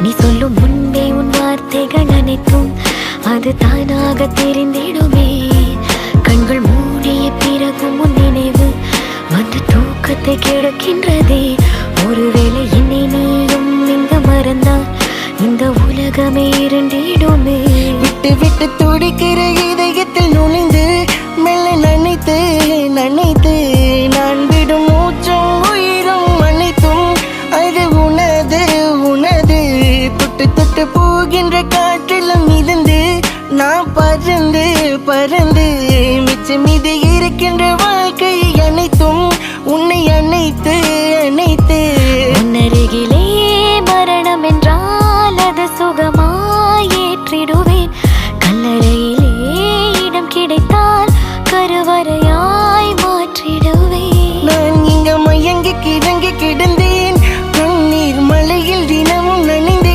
நீ சொல்லும் முன்பே உன் வார்த்தைகள் அனைத்தும் அது தானாக தெரிந்திடுமே. கண்கள் மூடிய பிறகும் உன் நினைவு வந்து தூக்கத்தை கெடுக்கின்றதே. ஒருவேளை என்னை நீயும் இங்கு மறந்தால் இந்த உலகமே இருண்டிடுமே. விட்டு விட்டு துடிக்கிற இதயத்தில் நுழைந்து மெல்ல நினைத்து நினைத்து நான் விடும் மூச்சும் உயிரும் அனைத்தும் அது உனது உனது. தொட்டு தொட்டு போகின்ற காற்றிலும் மிதந்து நான் பறந்து பறந்து மிச்சம் மீது இருக்கின்ற வாழ்க்கை